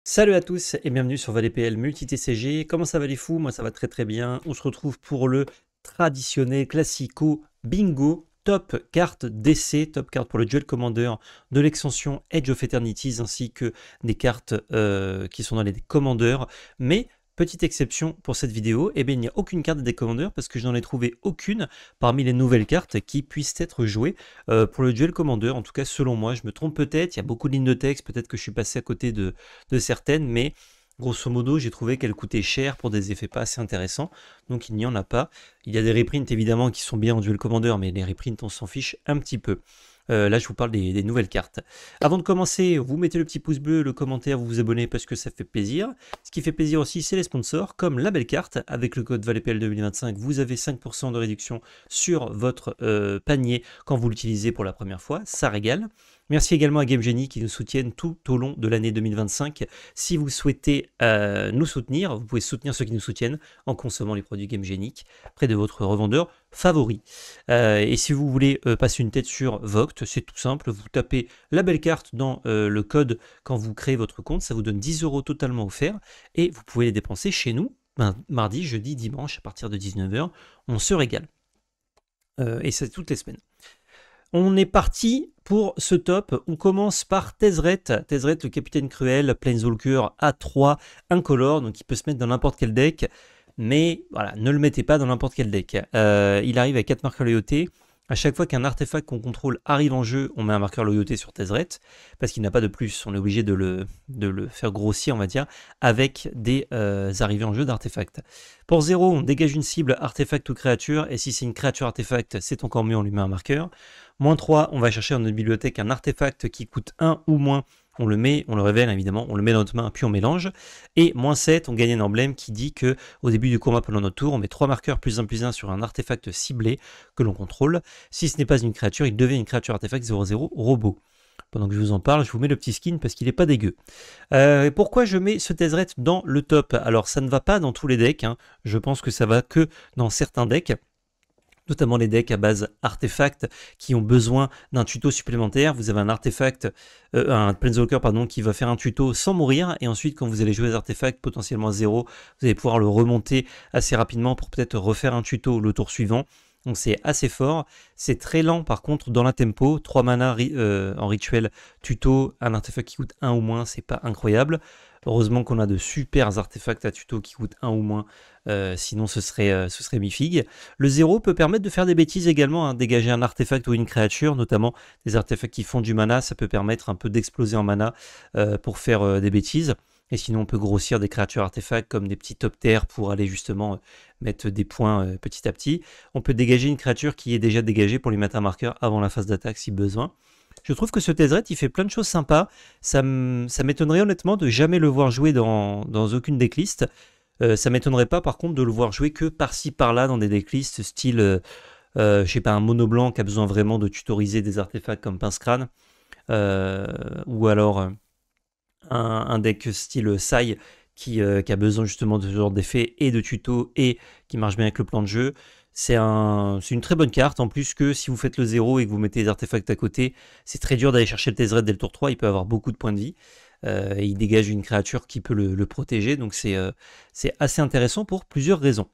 Salut à tous et bienvenue sur ValetPL Multi-TCG. Comment ça va les fous? Moi ça va très très bien. On se retrouve pour le traditionnel classico bingo top carte d'essai, top carte pour le Duel Commander de l'extension Edge of Eternities ainsi que des cartes qui sont dans les Commanders. Mais petite exception pour cette vidéo, eh bien, il n'y a aucune carte des Commanders parce que je n'en ai trouvé aucune parmi les nouvelles cartes qui puissent être jouées pour le Duel Commander. En tout cas selon moi, je me trompe peut-être, il y a beaucoup de lignes de texte, peut-être que je suis passé à côté de certaines, mais grosso modo, j'ai trouvé qu'elles coûtaient cher pour des effets pas assez intéressants, donc il n'y en a pas. Il y a des reprints évidemment qui sont bien en Duel Commander, mais les reprints on s'en fiche un petit peu. Là, je vous parle des nouvelles cartes. Avant de commencer, vous mettez le petit pouce bleu, le commentaire, vous vous abonnez parce que ça fait plaisir. Ce qui fait plaisir aussi, c'est les sponsors, comme la belle carte. Avec le code ValetPL 2025, vous avez 5% de réduction sur votre panier quand vous l'utilisez pour la première fois. Ça régale. Merci également à GameGenie qui nous soutiennent tout au long de l'année 2025. Si vous souhaitez nous soutenir, vous pouvez soutenir ceux qui nous soutiennent en consommant les produits GameGenie près de votre revendeur favori. Et si vous voulez passer une tête sur Vogt, c'est tout simple, vous tapez la belle carte dans le code quand vous créez votre compte, ça vous donne 10 € totalement offerts et vous pouvez les dépenser chez nous, mardi, jeudi, dimanche à partir de 19 h, on se régale. Et c'est toutes les semaines. On est parti pour ce top. On commence par Tezzeret. Tezzeret, le capitaine cruel, Planeswalker A3, incolore, donc il peut se mettre dans n'importe quel deck. Mais voilà, ne le mettez pas dans n'importe quel deck. Il arrive avec 4 marqueurs loyauté. À chaque fois qu'un artefact qu'on contrôle arrive en jeu, on met un marqueur loyauté sur Tezzeret, parce qu'il n'a pas de plus. On est obligé de le faire grossir, on va dire, avec des arrivées en jeu d'artefacts. Pour 0, on dégage une cible artefact ou créature, et si c'est une créature artefact, c'est encore mieux, on lui met un marqueur. Moins 3, on va chercher dans notre bibliothèque un artefact qui coûte 1 ou moins. On le met, on le révèle évidemment, on le met dans notre main, puis on mélange. Et moins 7, on gagne un emblème qui dit que au début du combat pendant notre tour, on met 3 marqueurs +1/+1 sur un artefact ciblé que l'on contrôle. Si ce n'est pas une créature, il devient une créature artefact 0/0 robot. Pendant que je vous en parle, je vous mets le petit skin parce qu'il n'est pas dégueu. Pourquoi je mets ce Tezzeret dans le top? Alors ça ne va pas dans tous les decks, hein. Je pense que ça va que dans certains decks, notamment les decks à base artefact qui ont besoin d'un tuto supplémentaire. Vous avez un artefact, un Planeswalker pardon, qui va faire un tuto sans mourir, et ensuite quand vous allez jouer les artefacts potentiellement à 0, vous allez pouvoir le remonter assez rapidement pour peut-être refaire un tuto le tour suivant. Donc c'est assez fort, c'est très lent par contre dans la tempo, 3 mana en rituel tuto, un artefact qui coûte 1 ou moins, c'est pas incroyable. Heureusement qu'on a de super artefacts à tuto qui coûtent 1 ou moins, sinon ce serait mi-figue. Le 0 peut permettre de faire des bêtises également, hein, dégager un artefact ou une créature, notamment des artefacts qui font du mana, ça peut permettre un peu d'exploser en mana pour faire des bêtises. Et sinon on peut grossir des créatures artefacts comme des petits top terres pour aller justement mettre des points petit à petit. On peut dégager une créature qui est déjà dégagée pour lui mettre un marqueur avant la phase d'attaque si besoin. Je trouve que ce Tezzeret, il fait plein de choses sympas. Ça m'étonnerait honnêtement de jamais le voir jouer dans aucune decklist. Ça m'étonnerait pas par contre de le voir jouer que par-ci par-là dans des decklists style, je sais pas, un mono blanc qui a besoin vraiment de tutoriser des artefacts comme Pince-Crâne. Ou alors un deck style Sai qui a besoin justement de ce genre d'effet et de tuto et qui marche bien avec le plan de jeu. C'est une très bonne carte, en plus que si vous faites le 0 et que vous mettez les artefacts à côté, c'est très dur d'aller chercher le Tezzeret dès le tour 3, il peut avoir beaucoup de points de vie, et il dégage une créature qui peut le protéger, donc c'est assez intéressant pour plusieurs raisons.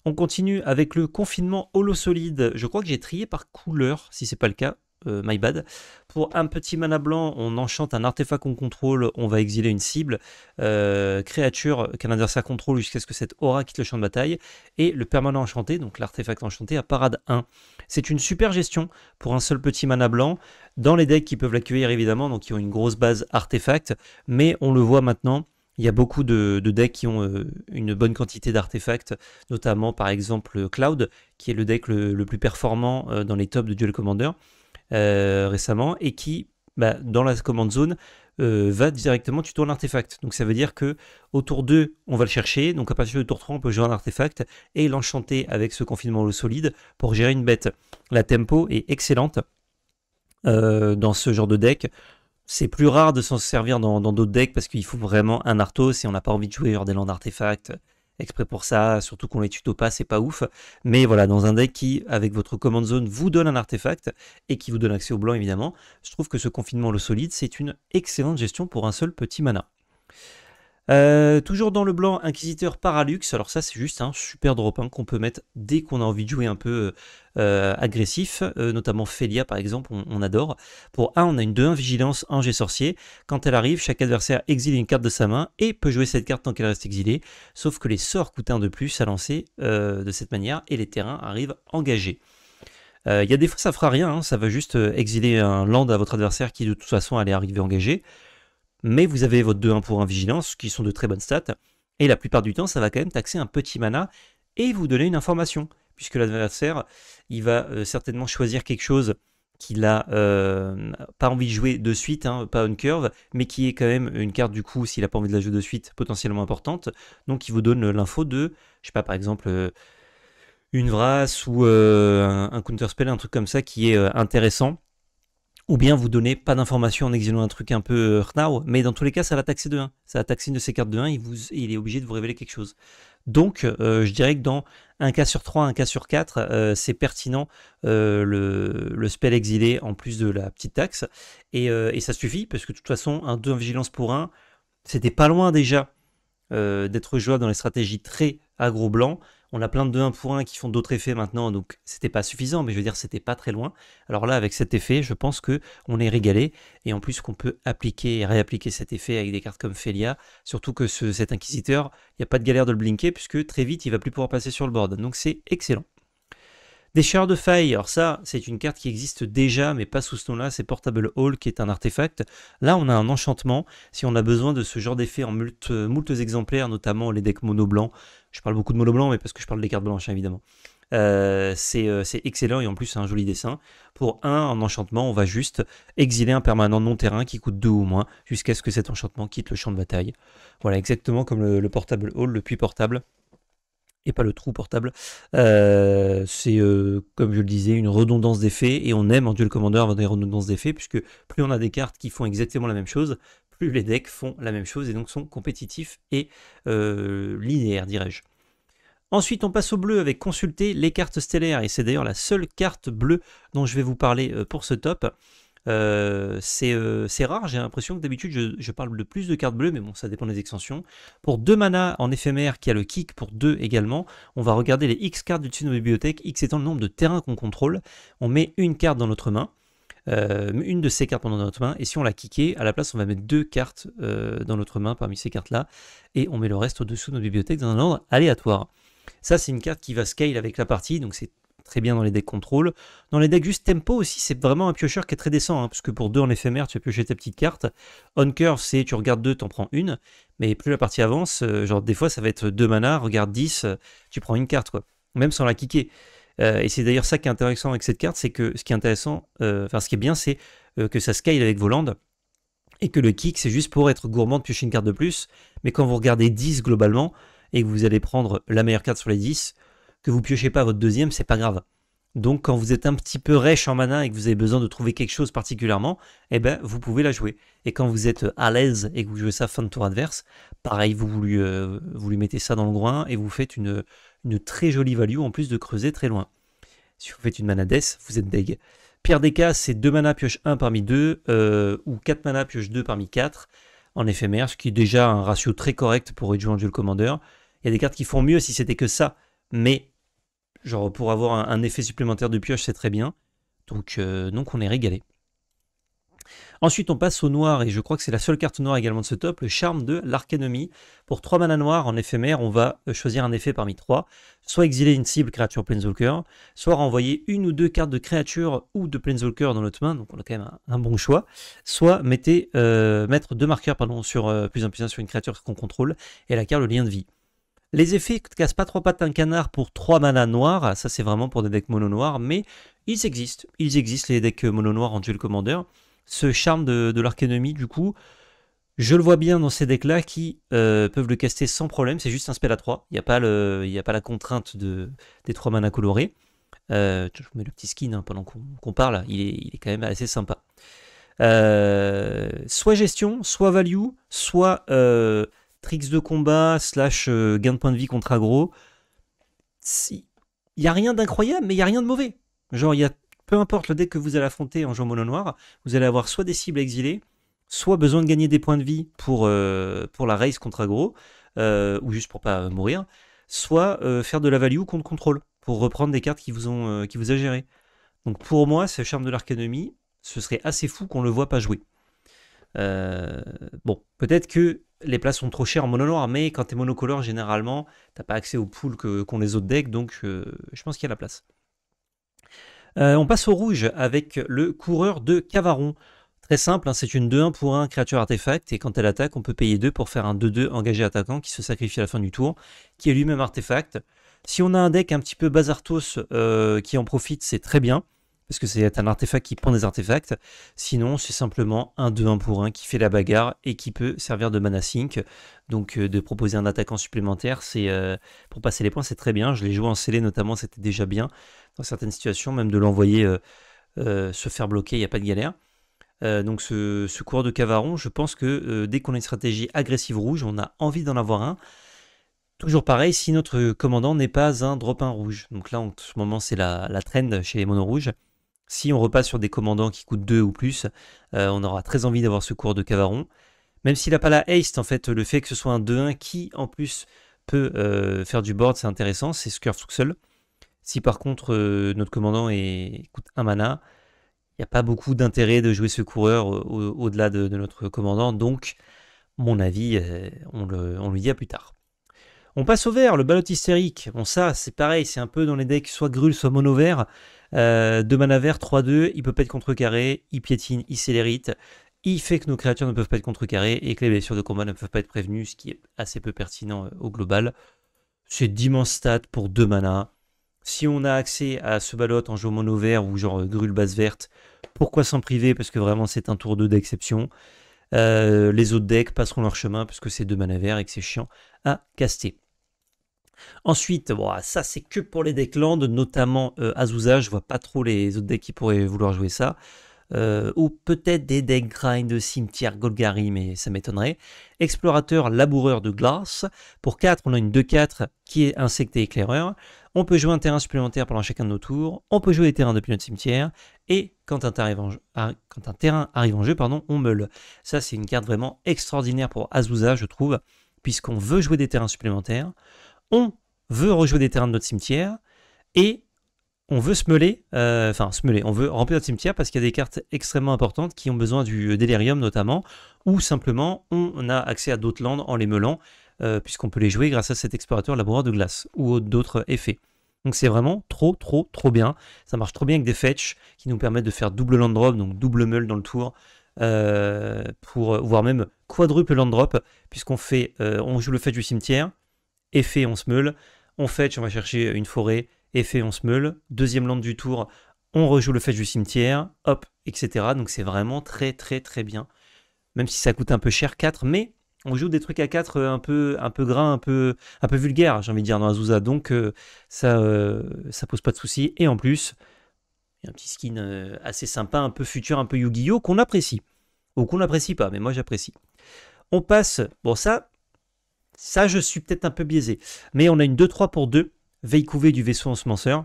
On continue avec le confinement holo-solide, je crois que j'ai trié par couleur, si c'est pas le cas, my bad. Pour un petit mana blanc, on enchante un artefact qu'on contrôle, on va exiler une cible, créature qu'un adversaire contrôle jusqu'à ce que cette aura quitte le champ de bataille, et le permanent enchanté, donc l'artefact enchanté à parade 1. C'est une super gestion pour un seul petit mana blanc, dans les decks qui peuvent l'accueillir évidemment, donc qui ont une grosse base artefact, mais on le voit maintenant, il y a beaucoup de decks qui ont une bonne quantité d'artefacts, notamment par exemple Cloud, qui est le deck le plus performant dans les tops de Duel Commander. Récemment, et qui, dans la command zone, va directement tuto un artefact. Donc ça veut dire que au tour 2, on va le chercher, donc à partir du tour 3, on peut gérer un artefact et l'enchanter avec ce confinement au solide pour gérer une bête. La tempo est excellente dans ce genre de deck. C'est plus rare de s'en servir dans d'autres decks parce qu'il faut vraiment un Arthos et on n'a pas envie de jouer genre des landes d'artefacts exprès pour ça, surtout qu'on les tuto pas, c'est pas ouf. Mais voilà, dans un deck qui, avec votre command zone, vous donne un artefact et qui vous donne accès au blanc évidemment, je trouve que ce confinement le solide, c'est une excellente gestion pour un seul petit mana. Toujours dans le blanc, Inquisiteur Paralux. Alors ça, c'est juste un super drop qu'on peut mettre dès qu'on a envie de jouer un peu agressif, notamment Félia par exemple, on adore. Pour 1, on a une 2-1 Vigilance, Ange et Sorcier. Quand elle arrive, chaque adversaire exile une carte de sa main et peut jouer cette carte tant qu'elle reste exilée, sauf que les sorts coûtent 1 de plus à lancer de cette manière et les terrains arrivent engagés. Il y a des fois ça fera rien, hein, ça va juste exiler un land à votre adversaire qui de toute façon allait arriver engagé. Mais vous avez votre 2-1 pour 1 vigilance, qui sont de très bonnes stats, et la plupart du temps, ça va quand même taxer un petit mana et vous donner une information, puisque l'adversaire, il va certainement choisir quelque chose qu'il a pas envie de jouer de suite, hein, pas on curve, mais qui est quand même une carte du coup, s'il n'a pas envie de la jouer de suite, potentiellement importante. Donc il vous donne l'info de, je sais pas, par exemple, une Vrasse ou un counterspell, un truc comme ça qui est intéressant. Ou bien vous donnez pas d'informations en exilant un truc un peu Rnao, mais dans tous les cas, ça va taxer de 1. Ça va taxer une de ces cartes de 1, il est obligé de vous révéler quelque chose. Donc, je dirais que dans un cas sur 3, un cas sur 4, c'est pertinent le spell exilé en plus de la petite taxe. Et ça suffit, parce que de toute façon, un 2 en vigilance pour 1, c'était pas loin déjà d'être jouable dans les stratégies très aggro blanc. On a plein de 2-1 pour 1 qui font d'autres effets maintenant, donc c'était pas suffisant, mais je veux dire, c'était pas très loin. Alors là, avec cet effet, je pense que on est régalé, et en plus qu'on peut appliquer et réappliquer cet effet avec des cartes comme Félia, surtout que cet Inquisiteur, il n'y a pas de galère de le blinker, puisque très vite, il va plus pouvoir passer sur le board, donc c'est excellent. Déchireur de failles, alors ça, c'est une carte qui existe déjà, mais pas sous ce nom-là, c'est Portable Hall, qui est un artefact. Là, on a un enchantement, si on a besoin de ce genre d'effet en moultes exemplaires, notamment les decks mono blanc. Je parle beaucoup de mono blanc, mais parce que je parle des cartes blanches, hein, évidemment. C'est excellent, et en plus, c'est un joli dessin. Pour 1, en enchantement, on va juste exiler un permanent non-terrain qui coûte 2 ou moins, jusqu'à ce que cet enchantement quitte le champ de bataille. Voilà, exactement comme le Portable Hall, le puits portable. Et pas le trou portable. C'est, comme je le disais, une redondance d'effets, et on aime en Duel Commander avoir des redondances d'effets, puisque plus on a des cartes qui font exactement la même chose, plus les decks font la même chose, et donc sont compétitifs et linéaires, dirais-je. Ensuite, on passe au bleu avec consulter les cartes stellaires, et c'est d'ailleurs la seule carte bleue dont je vais vous parler pour ce top. C'est rare, j'ai l'impression que d'habitude je parle de plus de cartes bleues, mais bon, ça dépend des extensions. Pour 2 mana en éphémère, qui a le kick pour 2 également, on va regarder les X cartes du dessus de nos bibliothèques, X étant le nombre de terrains qu'on contrôle. On met une carte dans notre main, une de ces cartes dans notre main, et si on l'a kické, à la place on va mettre 2 cartes dans notre main parmi ces cartes-là, et on met le reste au-dessous de nos bibliothèques dans un ordre aléatoire. Ça, c'est une carte qui va scale avec la partie, donc c'est très bien dans les decks contrôle. Dans les decks juste tempo aussi, c'est vraiment un piocheur qui est très décent, hein, parce que pour 2 en éphémère, tu vas piocher ta petite carte. On curve, c'est tu regardes 2, t'en prends une, mais plus la partie avance, genre des fois ça va être 2 mana, regarde 10, tu prends une carte, quoi, même sans la kicker. Et c'est d'ailleurs ça qui est intéressant avec cette carte, c'est que ce qui est intéressant, enfin ce qui est bien, c'est que ça scale avec vos lands, et que le kick, c'est juste pour être gourmand de piocher une carte de plus, mais quand vous regardez 10 globalement, et que vous allez prendre la meilleure carte sur les 10, que vous piochez pas votre deuxième, c'est pas grave. Donc quand vous êtes un petit peu rêche en mana et que vous avez besoin de trouver quelque chose particulièrement, eh ben vous pouvez la jouer. Et quand vous êtes à l'aise et que vous jouez ça fin de tour adverse, pareil, vous lui mettez ça dans le groin et vous faites une très jolie value en plus de creuser très loin. Si vous faites une mana death, vous êtes deg. Pire des cas, c'est 2 mana pioche 1 parmi 2, ou 4 mana pioche 2 parmi 4 en éphémère, ce qui est déjà un ratio très correct pour jouer en Duel Commander. Il y a des cartes qui font mieux si c'était que ça, mais genre pour avoir un effet supplémentaire de pioche, c'est très bien. Donc on est régalé. Ensuite, on passe au noir, et je crois que c'est la seule carte noire également de ce top, le charme de l'Arcanomie. Pour 3 mana noirs en éphémère, on va choisir un effet parmi 3, soit exiler une cible créature Planeswalker, soit renvoyer une ou deux cartes de créature ou de Planeswalker dans notre main, donc on a quand même un bon choix, soit mettre 2 marqueurs sur plus un sur une créature qu'on contrôle, et elle acquiert le lien de vie. Les effets ne cassent pas 3 pattes un canard pour 3 mana noirs, ça c'est vraiment pour des decks mono noirs, mais ils existent les decks mono noirs en Duel Commander. Ce charme de l'Arcanomie, du coup, je le vois bien dans ces decks-là qui peuvent le caster sans problème, c'est juste un spell à 3, il n'y a pas la contrainte des 3 mana colorés. Je vous mets le petit skin hein, pendant qu'on parle, il est quand même assez sympa. Soit gestion, soit value, soit tricks de combat, / gain de points de vie contre aggro. Il n'y a rien d'incroyable, mais il n'y a rien de mauvais. Genre, peu importe le deck que vous allez affronter en jouant mono noir, vous allez avoir soit des cibles exilées, soit besoin de gagner des points de vie pour la race contre aggro, ou juste pour pas mourir, soit faire de la value contre contrôle, pour reprendre des cartes qui vous a géré. Donc pour moi, ce charme de l'arcanomie, ce serait assez fou qu'on le voit pas jouer. Bon, peut-être que les places sont trop chères en mono noir, mais quand t'es monocolore, généralement, t'as pas accès aux pools qu'ont les autres decks, donc je pense qu'il y a la place. On passe au rouge avec le coureur de Cavaron. Très simple, hein, c'est une 2-1 pour un créature artefact, et quand elle attaque, on peut payer 2 pour faire un 2-2 engagé attaquant qui se sacrifie à la fin du tour, qui est lui-même artefact. Si on a un deck un petit peu bazartos qui en profite, c'est très bien, parce que c'est un artefact qui prend des artefacts. Sinon, c'est simplement un 2-1 pour 1 qui fait la bagarre et qui peut servir de mana sink. Donc de proposer un attaquant supplémentaire, c'est pour passer les points, c'est très bien. Je l'ai joué en scellé notamment, c'était déjà bien. Dans certaines situations, même de l'envoyer se faire bloquer, il n'y a pas de galère. Donc ce coureur de Cavaron, je pense que dès qu'on a une stratégie agressive rouge, on a envie d'en avoir un. Toujours pareil, si notre commandant n'est pas un drop 1 rouge. Donc là, en ce moment, c'est la trend chez les monos rouges. Si on repasse sur des commandants qui coûtent 2 ou plus, on aura très envie d'avoir ce coureur de Cavaron. Même s'il n'a pas la haste, en fait, le fait que ce soit un 2-1 qui, en plus, peut faire du board, c'est intéressant, c'est Scurf tout seul. Si par contre, notre commandant coûte 1 mana, il n'y a pas beaucoup d'intérêt de jouer ce coureur au-delà de notre commandant. Donc, mon avis, on lui dit à plus tard. On passe au vert, le ballot hystérique. Bon, ça, c'est pareil, c'est un peu dans les decks soit grul, soit mono vert. 2 mana vert, 3-2, il peut pas être contrecarré, il piétine, il célérite. Il fait que nos créatures ne peuvent pas être contrecarrées et que les blessures de combat ne peuvent pas être prévenues, ce qui est assez peu pertinent au global. C'est d'immenses stats pour 2 mana. Si on a accès à ce ballot en jeu mono vert ou genre grul base verte, pourquoi s'en priver? Parce que vraiment c'est un tour 2 d'exception. Les autres decks passeront leur chemin parce que c'est 2 mana verts et que c'est chiant à caster. Ensuite, bon, ça c'est que pour les decks land, notamment Azusa. Je vois pas trop les autres decks qui pourraient vouloir jouer ça. Ou peut-être des decks grind, cimetière, Golgari, mais ça m'étonnerait. Explorateur, laboureur de glace. Pour 4, on a une 2-4 qui est insecte et éclaireur. On peut jouer un terrain supplémentaire pendant chacun de nos tours. On peut jouer des terrains depuis notre cimetière. Et quand un terrain arrive en jeu, on meule. Ça, c'est une carte vraiment extraordinaire pour Azusa, je trouve, puisqu'on veut jouer des terrains supplémentaires. On veut rejouer des terrains de notre cimetière. Et on veut on veut remplir notre cimetière parce qu'il y a des cartes extrêmement importantes qui ont besoin du Delirium notamment, ou simplement on a accès à d'autres landes en les meulant, puisqu'on peut les jouer grâce à cet explorateur laboureur de glace, ou d'autres effets. Donc c'est vraiment trop bien, ça marche trop bien avec des fetch qui nous permettent de faire double land drop, donc double meule dans le tour, voire même quadruple land drop, puisqu'on on joue le fetch du cimetière, effet on se meule, on fetch, on va chercher une forêt, effet on se meule, deuxième land du tour, on rejoue le fetch du cimetière, hop, etc. Donc c'est vraiment très bien. Même si ça coûte un peu cher, 4, mais on joue des trucs à 4 un peu gras, un peu vulgaire, j'ai envie de dire, dans Azusa. Donc ça pose pas de soucis. Et en plus, il y a un petit skin assez sympa, un peu futur, un peu Yu-Gi-Oh! Qu'on apprécie. Ou qu'on n'apprécie pas, mais moi j'apprécie. On passe, bon ça je suis peut-être un peu biaisé, mais on a une 2-3 pour 2, Veille du vaisseau ensemenceur,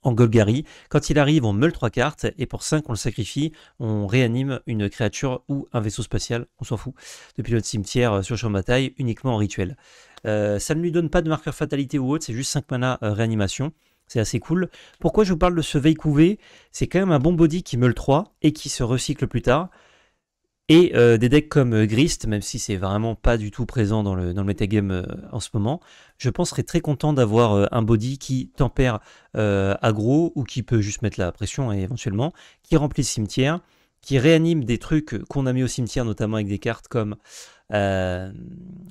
en Golgari. Quand il arrive, on meule 3 cartes, et pour 5, on le sacrifie, on réanime une créature ou un vaisseau spatial, on s'en fout, depuis notre cimetière sur le champ de bataille, uniquement en rituel. Ça ne lui donne pas de marqueur fatalité ou autre, c'est juste 5 mana réanimation, c'est assez cool. Pourquoi je vous parle de ce Veille? C'est quand même un bon body qui meule 3, et qui se recycle plus tard. Et des decks comme Grist, même si c'est vraiment pas du tout présent dans le metagame en ce moment, je serais très content d'avoir un body qui tempère aggro, ou qui peut juste mettre la pression éventuellement, qui remplit le cimetière, qui réanime des trucs qu'on a mis au cimetière, notamment avec des cartes comme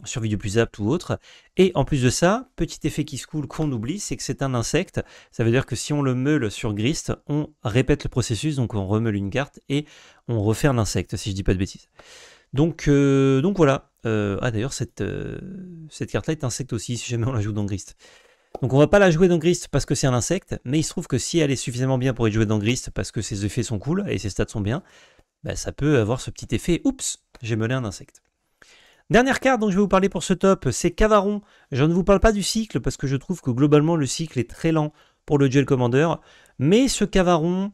survie du plus apte ou autre. Et en plus de ça, petit effet qui se coule qu'on oublie, c'est que c'est un insecte. Ça veut dire que si on le meule sur Grist, on répète le processus, donc on remeule une carte et on refait un insecte, si je dis pas de bêtises. Donc voilà. D'ailleurs, cette carte-là est insecte aussi, si jamais on la joue dans Grist. Donc on va pas la jouer dans Grist parce que c'est un insecte, mais il se trouve que si elle est suffisamment bien pour être jouée dans Grist parce que ses effets sont cool et ses stats sont bien, bah, ça peut avoir ce petit effet, oups, j'ai meulé un insecte. Dernière carte dont je vais vous parler pour ce top, c'est Cavaron. Je ne vous parle pas du cycle parce que je trouve que globalement le cycle est très lent pour le Duel Commander, mais ce Cavaron,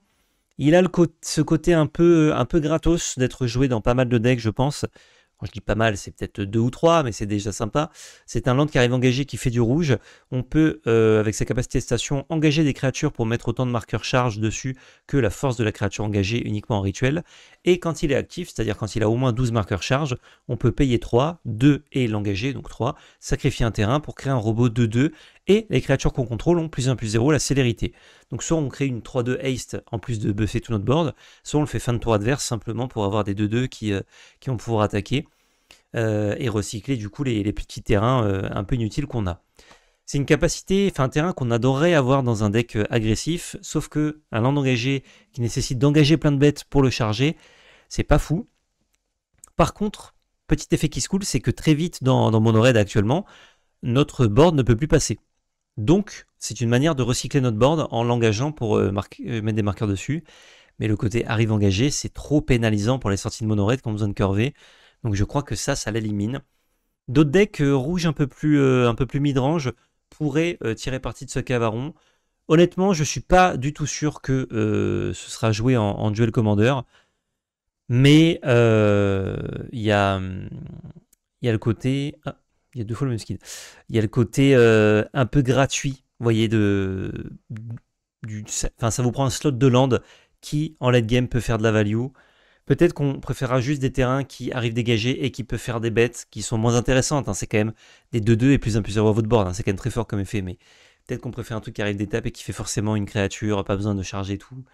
Il a ce côté un peu gratos d'être joué dans pas mal de decks, je pense. Quand je dis pas mal, c'est peut-être 2 ou 3, mais c'est déjà sympa. C'est un land qui arrive engagé, qui fait du rouge. On peut, avec sa capacité de station, engager des créatures pour mettre autant de marqueurs charge dessus que la force de la créature engagée uniquement en rituel. Et quand il est actif, c'est-à-dire quand il a au moins 12 marqueurs charge, on peut payer 3, 2 et l'engager, donc 3, sacrifier un terrain pour créer un robot 2-2, et les créatures qu'on contrôle ont +1/+0 la célérité. Donc soit on crée une 3-2 haste en plus de buffer tout notre board, soit on le fait fin de tour adverse simplement pour avoir des 2-2 qui vont pouvoir attaquer et recycler du coup les petits terrains un peu inutiles qu'on a. C'est une capacité, enfin un terrain qu'on adorerait avoir dans un deck agressif, sauf que un land engagé qui nécessite d'engager plein de bêtes pour le charger, c'est pas fou. Par contre, petit effet qui se coule, c'est que très vite dans Mono-Red actuellement, notre board ne peut plus passer. Donc, c'est une manière de recycler notre board en l'engageant pour mettre des marqueurs dessus. Mais le côté arrive engagé, c'est trop pénalisant pour les sorties de Mono-Red qui ont besoin de curver. Donc je crois que ça l'élimine. D'autres decks rouges un peu plus mid-range pourraient tirer parti de ce cavaron. Honnêtement, je suis pas du tout sûr que ce sera joué en duel commander. Mais il y a le côté... Ah, il y a 2 fois le même skin. Il y a le côté un peu gratuit, vous voyez, ça vous prend un slot de land qui, en late game, peut faire de la value. Peut-être qu'on préférera juste des terrains qui arrivent dégagés et qui peuvent faire des bêtes qui sont moins intéressantes. Hein. C'est quand même des 2-2 et +1/+0 à votre board. Hein. C'est quand même très fort comme effet, mais peut-être qu'on préfère un truc qui arrive d'étape et qui fait forcément une créature, pas besoin de charger tout.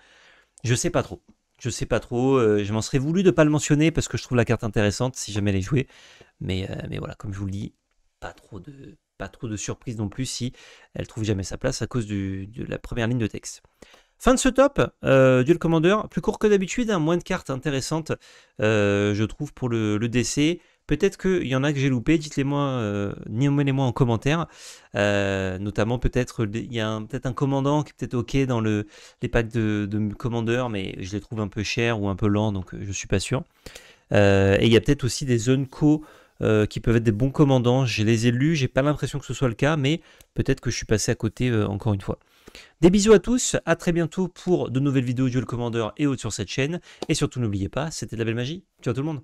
Je sais pas trop. Je sais pas trop. Je m'en serais voulu de pas le mentionner parce que je trouve la carte intéressante si jamais elle est jouée. Mais voilà, comme je vous le dis, pas trop de surprise non plus si elle trouve jamais sa place à cause de la première ligne de texte. Fin de ce top, Duel Commander, plus court que d'habitude, hein, moins de cartes intéressantes, je trouve, pour le DC. Peut-être qu'il y en a que j'ai loupé, dites-les-moi, nommez-les-moi en commentaire. Notamment, peut-être, il y a peut-être un commandant qui est peut-être OK dans les packs de Commander, mais je les trouve un peu chers ou un peu lents, donc je suis pas sûr. Et il y a peut-être aussi des zones co qui peuvent être des bons commandants. Je les ai lus, j'ai pas l'impression que ce soit le cas, mais peut-être que je suis passé à côté encore une fois. Des bisous à tous, à très bientôt pour de nouvelles vidéos Duel Commander et autres sur cette chaîne. Et surtout n'oubliez pas, c'était de la belle magie. Ciao tout le monde.